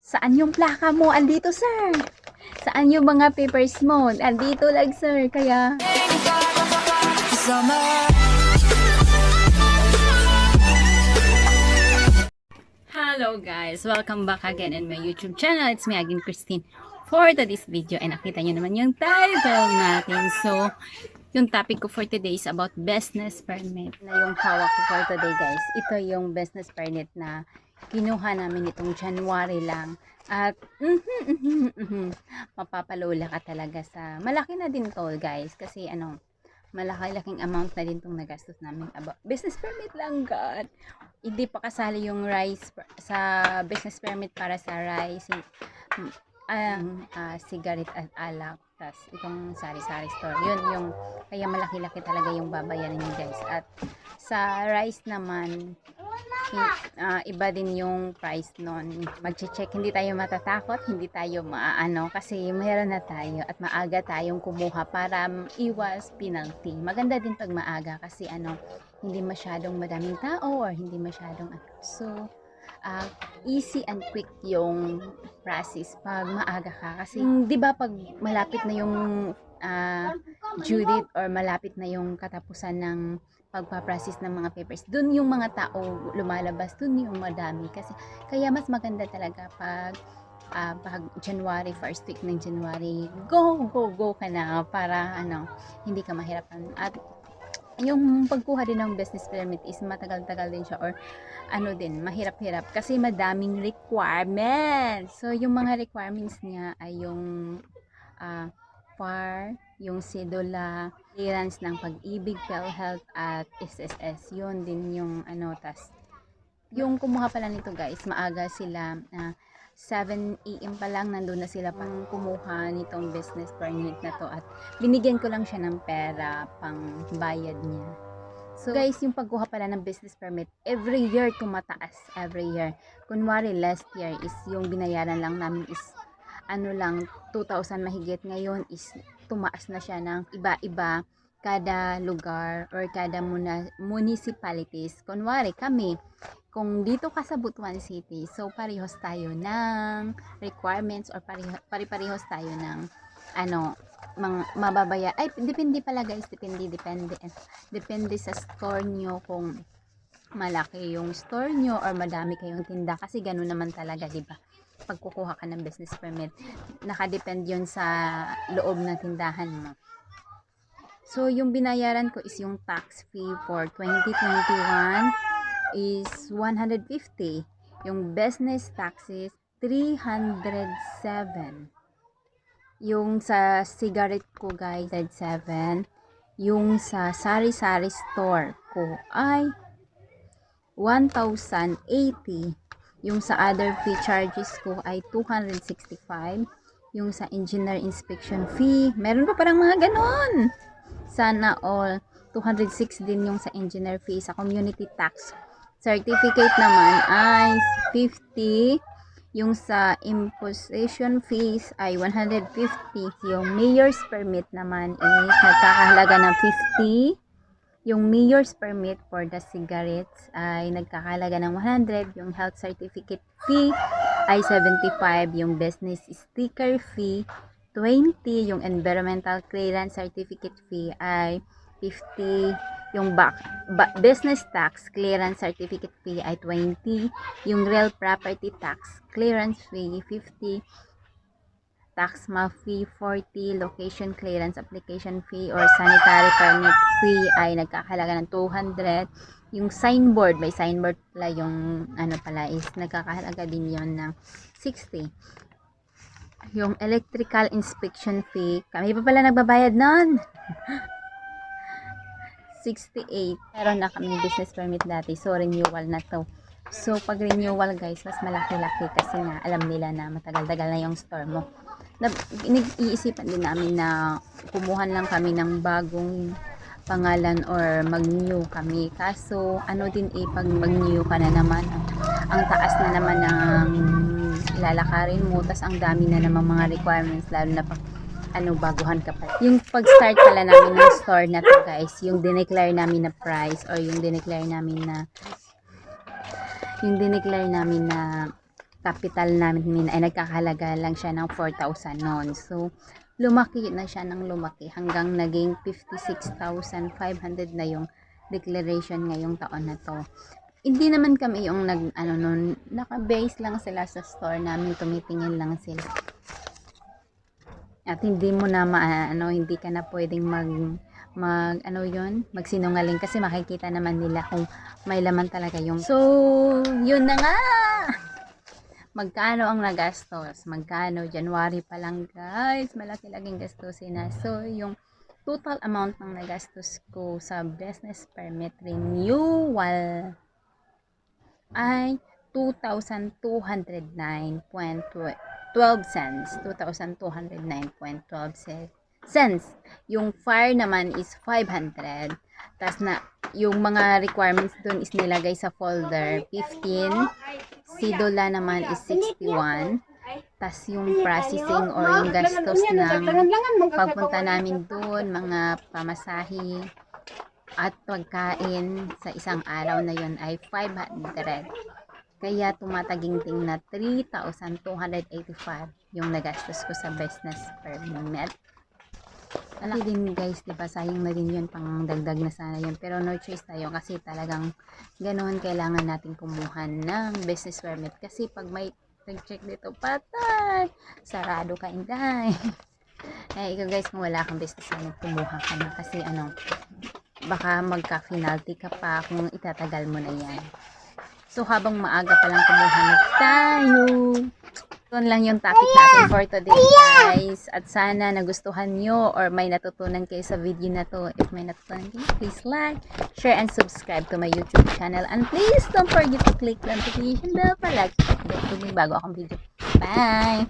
Saan yung plaka mo? Andito, sir. Saan yung mga papers mo? Andito lang, sir. Kaya... Hello guys! Welcome back again in my YouTube channel. It's me again, Christine. For today's video, ay nakita nyo naman yung title natin. So, yung topic ko for today is about business permit. Na yung hawak ko for today, guys. Ito yung business permit na kinuha namin itong January lang. At, mapapalula ka talaga sa... Malaki na din to, guys. Kasi, malaki-laking amount na din itong nagastos namin about business permit lang, God. Hindi pa kasali yung rice sa business permit para sa rice, cigarette at alak, tas itong sari-sari store. Yun yung, kaya malaki-laki talaga yung babayaran niyo, guys. At sa rice naman, iba din yung price nun. Mag-check, hindi tayo matatakot, hindi tayo maaano, kasi meron na tayo at maaga tayong kumuha para iwas penalty. Maganda din pag maaga kasi hindi masyadong madaming tao or hindi masyadong so easy and quick yung process pag maaga ka. Kasi, di ba pag malapit na yung due date or malapit na yung katapusan ng pagpaprocess ng mga papers, dun yung mga tao lumalabas, dun yung madami. Kasi, kaya mas maganda talaga pag January, first week ng January, go ka na para hindi ka mahirapan. At yung pagkuha din ng business permit is matagal-tagal din siya or mahirap-hirap kasi madaming requirements. So, yung mga requirements niya ay yung PAR, yung CEDOLA, clearance ng pag-ibig, PhilHealth at SSS. Yun din yung tas yung kumuha pala nito, guys, maaga sila 7 AM pa lang nandun na sila pang kumuha nitong business permit na to at binigyan ko lang siya ng pera pang bayad niya. So guys, yung pagkuha pala ng business permit, every year tumataas, every year. Kunwari last year is yung binayaran lang namin is 2,000 mahigit. Ngayon is tumaas na siya ng iba-iba kada lugar or kada municipalities. Kunwari kami, kung dito ka sa Butuan City, so parehas tayo ng requirements or pare-parehas tayo ng mga mababaya. Ay, depende pala, guys, depende sa store nyo kung malaki yung store nyo or madami kayong tinda, kasi ganoon naman talaga, di ba? Pag kukuha ka ng business permit, nakadepend yun sa loob ng tindahan mo. So, yung binayaran ko is yung tax fee for 2021 is 150. Yung business taxes, 307. Yung sa cigarette ko, guys, 7. Yung sa sari-sari store ko ay 1,080. Yung sa other fee charges ko ay 265. Yung sa engineer inspection fee, meron pa parang mga ganon. Sana all 206 din yung sa engineer fee. Sa community tax certificate naman ay 50. Yung sa imposition fees ay 150. Yung mayor's permit naman is nagkakahalaga ng 50. Yung mayor's permit for the cigarettes ay nagkakahalaga ng 100. Yung health certificate fee ay 75. Yung business sticker fee 20. Yung environmental clearance certificate fee ay 50. Yung business tax clearance certificate fee ay 20. Yung real property tax clearance fee 50. Tax map fee 40. Location clearance application fee or sanitary permit fee ay nagkakahalaga ng 200. Yung signboard, may signboard pala yung pala is nagkakahalaga din yon ng 60. Yung electrical inspection fee, kami pa pala nagbabayad nun. 68. Meron na kami business permit dati, so renewal na to. So pag renewal, guys, mas malaki-laki kasi nga alam nila na matagal-tagal na yung store mo. Iisipan din namin na kumuhan lang kami ng bagong pangalan or mag-new kami. Kaso din pag mag-new ka na naman, ang taas na naman ng lalakarin mo, tas ang dami na naman mga requirements, lalo na pag baguhan ka pa. Yung pag-start pala namin ng store na to, guys, yung dineclare namin na price or yung dineclare namin na capital namin ay nagkakahalaga lang siya ng 4,000 noon. So, lumaki na siya ng lumaki hanggang naging 56,500 na yung declaration ngayong taon na to. Hindi naman kami yung noon, naka-base lang sila sa store namin, tumitingin lang sila. At hindi mo na hindi ka na pwedeng magsinungaling kasi makikita naman nila kung may laman talaga yung. So, yun na nga. Magkano ang nagastos? Magkano? January pa lang guys, malaki-laking gastusin na. So, yung total amount ng nagastos ko sa business permit renewal ay 2,209.12 cents. 2,209.12 cents. Yung fire naman is 500. Tapos yung mga requirements dun is nilagay sa folder 15. Si Dola naman is 61. Tas yung processing or yung gastos ng pagpunta namin doon, mga pamasahe at pagkain sa isang araw na yun ay 500. Kaya tumataginting na 3,285 yung nagastos ko sa business permit. Alam din guys, diba, sayang na din yun, pang dagdag na sana yun. Pero no choice tayo kasi talagang ganoon, kailangan natin kumuha ng business permit. Kasi pag may nag-check dito, patay! Sarado ka, inday. Eh, ikaw guys, kung wala kang business permit, kumuha ka na. Kasi baka magka-penalty ka pa kung itatagal mo na yan. So, habang maaga pa lang kumuha na tayo. Yun lang yung topic natin for today guys. At sana nagustuhan nyo or may natutunan kayo sa video na to. If may natutunan kayo, please like, share, and subscribe to my YouTube channel. And please don't forget to click the notification bell para like bago akong video. Bye!